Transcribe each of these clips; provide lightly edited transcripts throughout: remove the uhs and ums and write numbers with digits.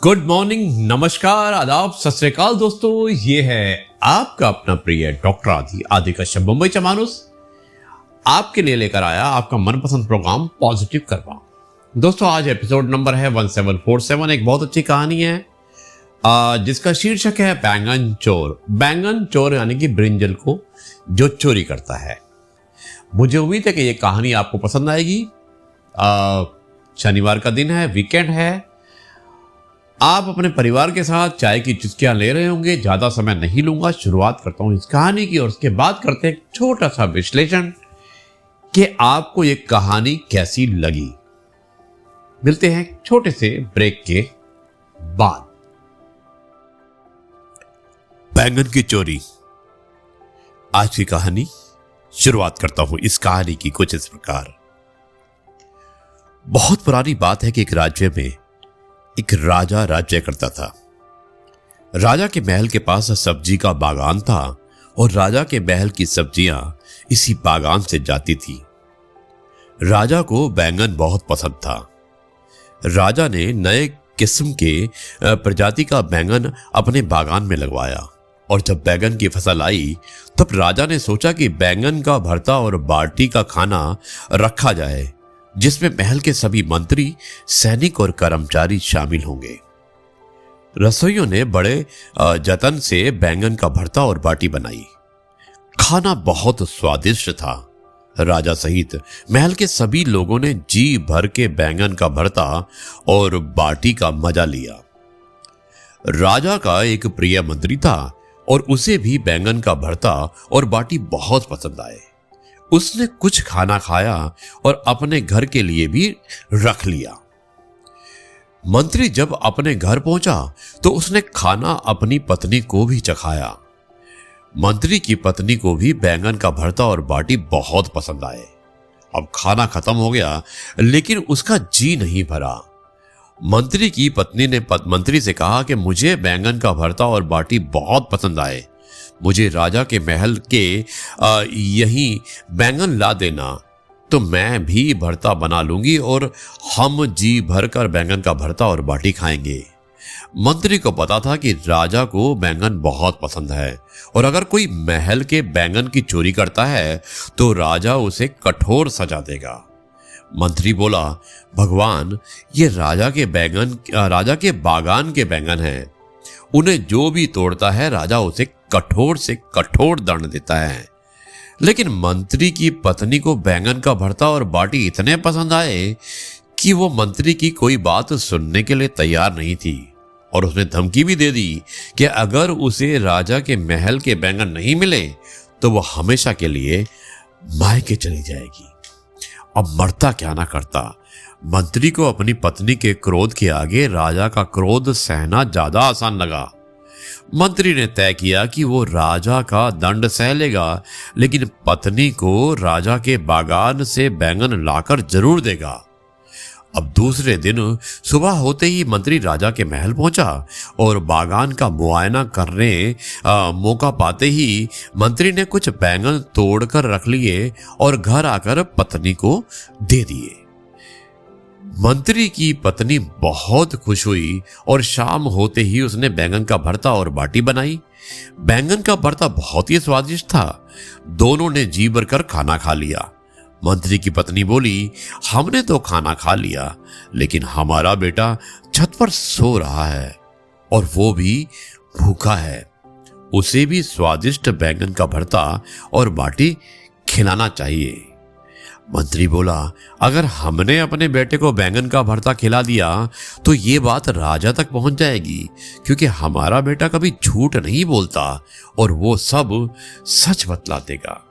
Good morning, नमस्कार, आदाब, सत श्री अकाल दोस्तों। ये है आपका अपना प्रिय डॉक्टर आदि कश्यप मुंबई से मानुस आपके लिए लेकर आया आपका मनपसंद प्रोग्राम पॉजिटिव करवा। दोस्तों आज एपिसोड नंबर है 1747। एक बहुत अच्छी कहानी है जिसका शीर्षक है बैंगन चोर। बैंगन चोर यानी कि ब्रिंजल को जो चोरी करता है। मुझे उम्मीद है कि ये कहानी आपको पसंद आएगी। शनिवार का दिन है, वीकेंड है, आप अपने परिवार के साथ चाय की चुस्कियां ले रहे होंगे। ज्यादा समय नहीं लूंगा, शुरुआत करता हूं इस कहानी की और उसके बाद करते हैं एक छोटा सा विश्लेषण कि आपको ये कहानी कैसी लगी। मिलते हैं छोटे से ब्रेक के बाद। बैंगन की चोरी। आज की कहानी शुरुआत करता हूं इस कहानी की कुछ इस प्रकार। बहुत पुरानी बात है कि एक राज्य में एक राजा राज्य करता था। राजा के महल के पास सब्जी का बागान था और राजा के महल की सब्जियां इसी बागान से जाती थी। राजा को बैंगन बहुत पसंद था। राजा ने नए किस्म के प्रजाति का बैंगन अपने बागान में लगवाया और जब बैंगन की फसल आई तब राजा ने सोचा कि बैंगन का भरता और बाटी का खाना रखा जाए जिसमें महल के सभी मंत्री, सैनिक और कर्मचारी शामिल होंगे। रसोइयों ने बड़े जतन से बैंगन का भरता और बाटी बनाई। खाना बहुत स्वादिष्ट था। राजा सहित महल के सभी लोगों ने जी भर के बैंगन का भरता और बाटी का मजा लिया। राजा का एक प्रिय मंत्री था और उसे भी बैंगन का भरता और बाटी बहुत पसंद आए। उसने कुछ खाना खाया और अपने घर के लिए भी रख लिया। मंत्री जब अपने घर पहुंचा तो उसने खाना अपनी पत्नी को भी चखाया। मंत्री की पत्नी को भी बैंगन का भरता और बाटी बहुत पसंद आए। अब खाना खत्म हो गया लेकिन उसका जी नहीं भरा। मंत्री की पत्नी ने मंत्री से कहा कि मुझे बैंगन का भरता और बाटी बहुत पसंद आए, मुझे राजा के महल के यहीं बैंगन ला देना तो मैं भी भरता बना लूंगी और हम जी भरकर बैंगन का भरता और बाटी खाएंगे। मंत्री को पता था कि राजा को बैंगन बहुत पसंद है और अगर कोई महल के बैंगन की चोरी करता है तो राजा उसे कठोर सजा देगा। मंत्री बोला, भगवान, ये राजा के बागान के बैंगन हैं, उन्हें जो भी तोड़ता है राजा उसे कठोर से कठोर दंड देता है। लेकिन मंत्री की पत्नी को बैंगन का भरता और बाटी इतने पसंद आए कि वो मंत्री की कोई बात सुनने के लिए तैयार नहीं थी और उसने धमकी भी दे दी कि अगर उसे राजा के महल के बैंगन नहीं मिले तो वो हमेशा के लिए मायके चली जाएगी। अब मरता क्या ना करता। मंत्री को अपनी पत्नी के क्रोध के आगे राजा का क्रोध सहना ज्यादा आसान लगा। मंत्री ने तय किया कि वो राजा का दंड सह लेगा लेकिन पत्नी को राजा के बागान से बैंगन लाकर जरूर देगा। अब दूसरे दिन सुबह होते ही मंत्री राजा के महल पहुंचा और बागान का मुआयना करने मौका पाते ही मंत्री ने कुछ बैंगन तोड़कर रख लिए और घर आकर पत्नी को दे दिए। मंत्री की पत्नी बहुत खुश हुई और शाम होते ही उसने बैंगन का भरता और बाटी बनाई। बैंगन का भरता बहुत ही स्वादिष्ट था। दोनों ने जी भरकर खाना खा लिया। मंत्री की पत्नी बोली, हमने तो खाना खा लिया लेकिन हमारा बेटा छत पर सो रहा है और वो भी भूखा है, उसे भी स्वादिष्ट बैंगन का भरता और बाटी खिलाना चाहिए। मंत्री बोला, अगर हमने अपने बेटे को बैंगन का भरता खिला दिया तो ये बात राजा तक पहुंच जाएगी क्योंकि हमारा बेटा कभी झूठ नहीं बोलता और वो सब सच बतला देगा।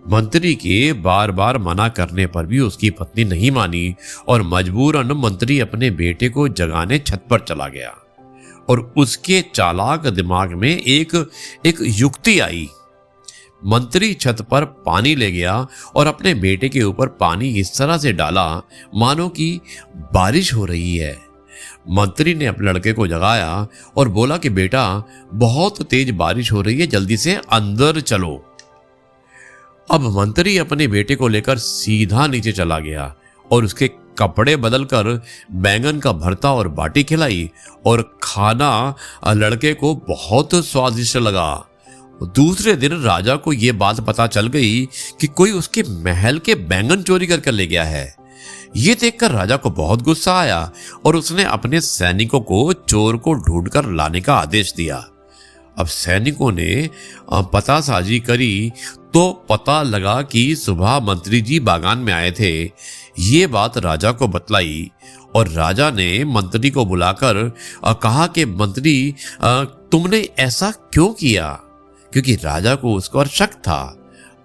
मंत्री के बार बार मना करने पर भी उसकी पत्नी नहीं मानी और मजबूरन मंत्री अपने बेटे को जगाने छत पर चला गया और उसके चालाक दिमाग में एक युक्ति आई। मंत्री छत पर पानी ले गया और अपने बेटे के ऊपर पानी इस तरह से डाला मानो कि बारिश हो रही है। मंत्री ने अपने लड़के को जगाया और बोला कि बेटा, बहुत तेज बारिश हो रही है, जल्दी से अंदर चलो। अब मंत्री अपने बेटे को लेकर सीधा नीचे चला गया और उसके कपड़े बदलकर बैंगन का भरता और बाटी खिलाई और खाना लड़के को बहुत स्वादिष्ट लगा। दूसरे दिन राजा को यह बात पता चल गई कि कोई उसके महल के बैंगन चोरी कर ले गया है। ये देखकर राजा को बहुत गुस्सा आया और उसने अपने सैनिकों को चोर को ढूंढकर लाने का आदेश दिया। अब सैनिकों ने पतासाजी करी तो पता लगा कि सुबह मंत्री जी बागान में आए थे। ये बात राजा को बतलाई और राजा ने मंत्री को बुलाकर कहा कि मंत्री तुमने ऐसा क्यों किया, क्योंकि राजा को उस पर शक था।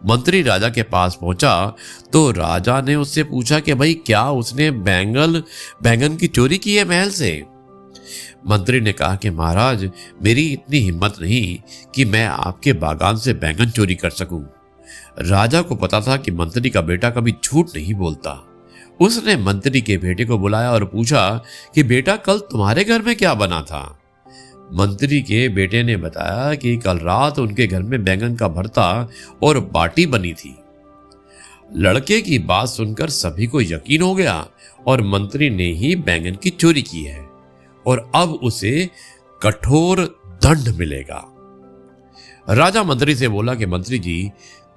मंत्री राजा के पास पहुंचा तो राजा ने उससे पूछा कि भाई क्या उसने बैंगन की चोरी की है महल से। मंत्री ने कहा कि महाराज मेरी इतनी हिम्मत नहीं कि मैं आपके बागान से बैंगन चोरी कर सकूं। राजा को पता था कि मंत्री का बेटा कभी झूठ नहीं बोलता। उसने मंत्री के बेटे को बुलाया और पूछा कि बेटा कल तुम्हारे घर में क्या बना था। मंत्री के बेटे ने बताया कि कल रात उनके घर में बैंगन का भरता और बाटी बनी थी। लड़के की बात सुनकर सभी को यकीन हो गया और मंत्री ने ही बैंगन की चोरी की है और अब उसे कठोर दंड मिलेगा। राजा मंत्री से बोला कि मंत्री जी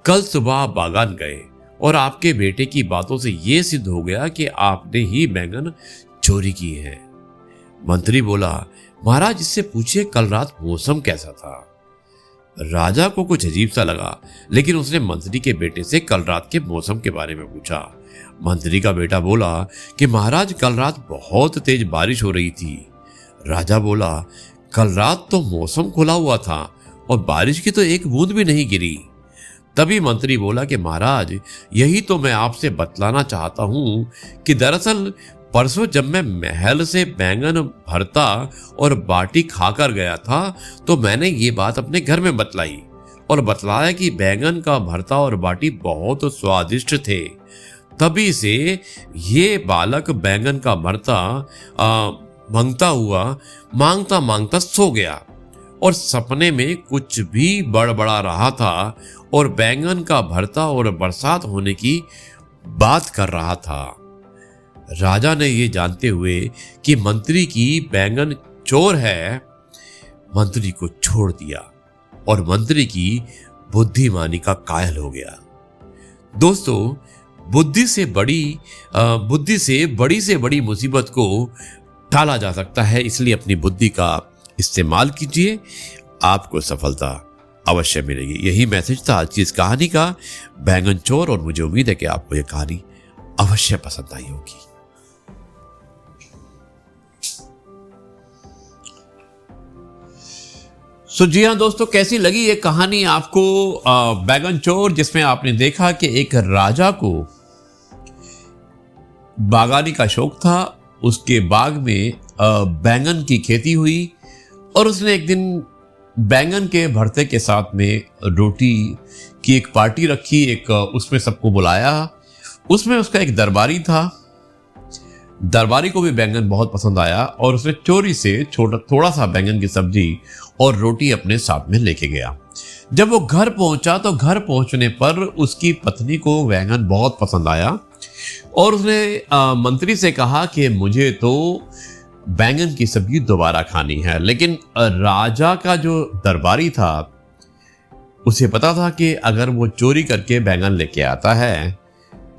कल सुबह बागान गए और आपके बेटे की बातों से यह सिद्ध हो गया कि आपने ही बैंगन चोरी की है। मंत्री बोला महाराज इससे पूछिए कल रात मौसम कैसा था। राजा को कुछ अजीब सा लगा, लेकिन उसने मंत्री के बेटे से कल रात के मौसम के बारे में पूछा। मंत्री का बेटा बोला कि महाराज कल रात बहुत तेज बारिश हो रही थी। राजा बोला कल रात तो मौसम खुला हुआ था और बारिश की तो एक बूंद भी नहीं गिरी। तभी मंत्री बोला कि महाराज यही तो मैं आपसे बतलाना चाहता हूं कि दरअसल परसों जब मैं महल से बैंगन भरता और बाटी खाकर गया था तो मैंने ये बात अपने घर में बतलाई और बतलाया कि बैंगन का भरता और बाटी बहुत स्वादिष्ट थे। तभी से ये बालक बैंगन का भरता मांगता मांगता सो गया और सपने में कुछ भी बड़बड़ा रहा था और बैंगन का भरता और बरसात होने की बात कर रहा था। राजा ने ये जानते हुए कि मंत्री की बैंगन चोर है, मंत्री को छोड़ दिया और मंत्री की बुद्धिमानी का कायल हो गया। दोस्तों बुद्धि से बड़ी मुसीबत को टाला जा सकता है, इसलिए अपनी बुद्धि का इस्तेमाल कीजिए, आपको सफलता अवश्य मिलेगी। यही मैसेज था आज की इस कहानी का, बैंगन चोर। और मुझे उम्मीद है कि आपको यह कहानी अवश्य पसंद आई होगी। जी हाँ दोस्तों, कैसी लगी ये कहानी आपको बैंगन चोर, जिसमें आपने देखा कि एक राजा को बागानी का शौक था। उसके बाग में बैंगन की खेती हुई और उसने एक दिन बैंगन के भरते के साथ में रोटी की एक पार्टी रखी, उसमें सबको बुलाया। उसमें उसका एक दरबारी था। दरबारी को भी बैंगन बहुत पसंद आया और उसने चोरी से थोड़ा सा बैंगन की सब्जी और रोटी अपने साथ में लेके गया। जब वो घर पहुंचा तो घर पहुंचने पर उसकी पत्नी को बैंगन बहुत पसंद आया और उसने मंत्री से कहा कि मुझे तो बैंगन की सब्जी दोबारा खानी है। लेकिन राजा का जो दरबारी था उसे पता था कि अगर वो चोरी करके बैंगन लेके आता है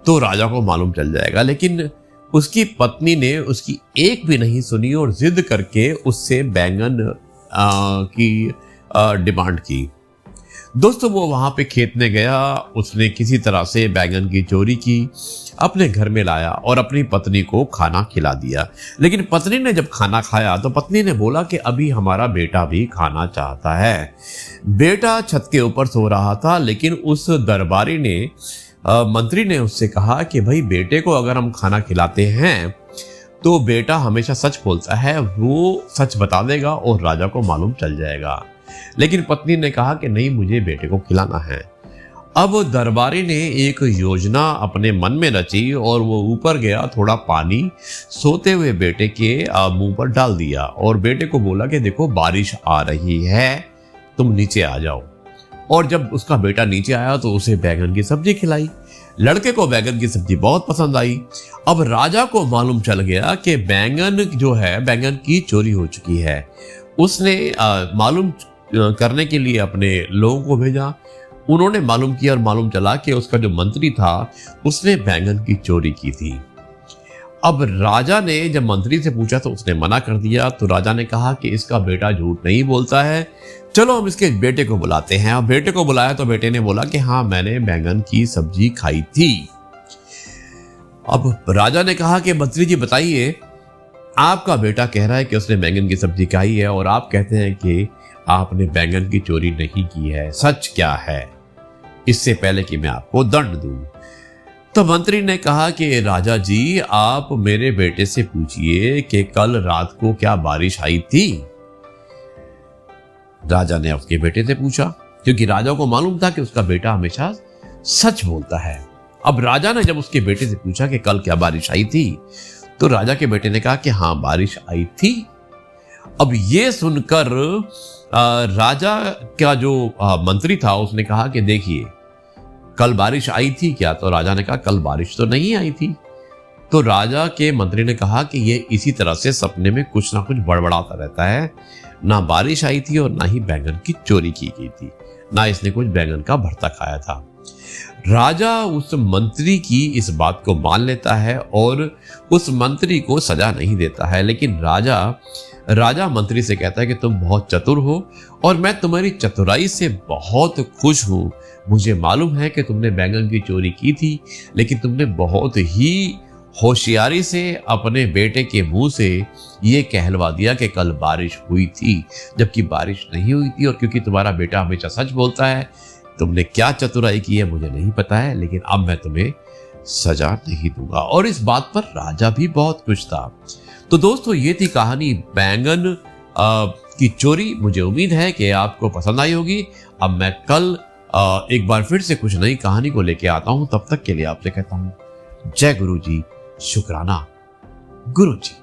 तो राजा को मालूम चल जाएगा। लेकिन उसकी पत्नी ने उसकी एक भी नहीं सुनी और जिद करके उससे बैंगन की डिमांड की। दोस्तों वो वहां पे खेत में गया, उसने किसी तरह से बैंगन की चोरी की, अपने घर में लाया और अपनी पत्नी को खाना खिला दिया। लेकिन पत्नी ने जब खाना खाया तो पत्नी ने बोला कि अभी हमारा बेटा भी खाना चाहता है। बेटा छत के ऊपर सो रहा था, लेकिन उस दरबारी ने मंत्री ने उससे कहा कि भाई बेटे को अगर हम खाना खिलाते हैं तो बेटा हमेशा सच बोलता है, वो सच बता देगा और राजा को मालूम चल जाएगा। लेकिन पत्नी ने कहा कि नहीं, मुझे बेटे को खिलाना है। अब दरबारी ने एक योजना अपने मन में रची और वो ऊपर गया, थोड़ा पानी सोते हुए बेटे के मुंह पर डाल दिया और बेटे को बोला कि देखो बारिश आ रही है, तुम नीचे आ जाओ। और जब उसका बेटा नीचे आया तो उसे बैंगन की सब्जी खिलाई। लड़के को बैंगन की सब्जी बहुत पसंद आई। अब राजा को मालूम चल गया कि बैंगन जो है, बैंगन की चोरी हो चुकी है। उसने मालूम करने के लिए अपने लोगों को भेजा। उन्होंने मालूम किया और मालूम चला कि उसका जो मंत्री था उसने बैंगन की चोरी की थी। अब राजा ने जब मंत्री से पूछा तो उसने मना कर दिया। तो राजा ने कहा कि इसका बेटा झूठ नहीं बोलता है, चलो हम इसके बेटे को बुलाते हैं। अब बेटे को बुलाया तो बेटे ने बोला कि हाँ, मैंने बैंगन की सब्जी खाई थी। अब राजा ने कहा कि मंत्री जी बताइए, आपका बेटा कह रहा है कि उसने बैंगन की सब्जी खाई है और आप कहते हैं कि आपने बैंगन की चोरी नहीं की है, सच क्या है, इससे पहले कि मैं आपको दंड दूं। तो मंत्री ने कहा कि राजा जी, आप मेरे बेटे से पूछिए कि कल रात को क्या बारिश आई थी। राजा ने उसके बेटे से पूछा, क्योंकि राजा को मालूम था कि उसका बेटा हमेशा सच बोलता है। अब राजा ने जब उसके बेटे से पूछा कि कल क्या बारिश आई थी, तो राजा के बेटे ने कहा कि हाँ, बारिश आई थी। अब ये सुनकर राजा का जो मंत्री था उसने कहा कि देखिए, कल बारिश आई थी क्या? तो राजा ने कहा कल बारिश तो नहीं आई थी। तो राजा के मंत्री ने कहा कि ये इसी तरह से सपने में कुछ ना कुछ बड़बड़ाता रहता है, ना बारिश आई थी और ना ही बैंगन की चोरी की गई थी, ना इसने कुछ बैंगन का भरता खाया था। राजा उस मंत्री की इस बात को मान लेता है और उस मंत्री को सजा नहीं देता है, लेकिन राजा मंत्री से कहता है कि तुम बहुत चतुर हो और मैं तुम्हारी चतुराई से बहुत खुश हूं। मुझे मालूम है कि तुमने बैंगन की चोरी की थी, लेकिन तुमने बहुत ही होशियारी से अपने बेटे के मुंह से ये कहलवा दिया कि कल बारिश हुई थी, जबकि बारिश नहीं हुई थी। और क्योंकि तुम्हारा बेटा हमेशा सच बोलता है, तुमने क्या चतुराई की है मुझे नहीं पता है, लेकिन अब मैं तुम्हें सजा नहीं दूंगा। और इस बात पर राजा भी बहुत खुश था। तो दोस्तों, ये थी कहानी बैंगन की चोरी। मुझे उम्मीद है कि आपको पसंद आई होगी। अब मैं कल एक बार फिर से कुछ नई कहानी को लेके आता हूं। तब तक के लिए आपसे कहता हूं जय गुरु जी, शुक्राना गुरु जी।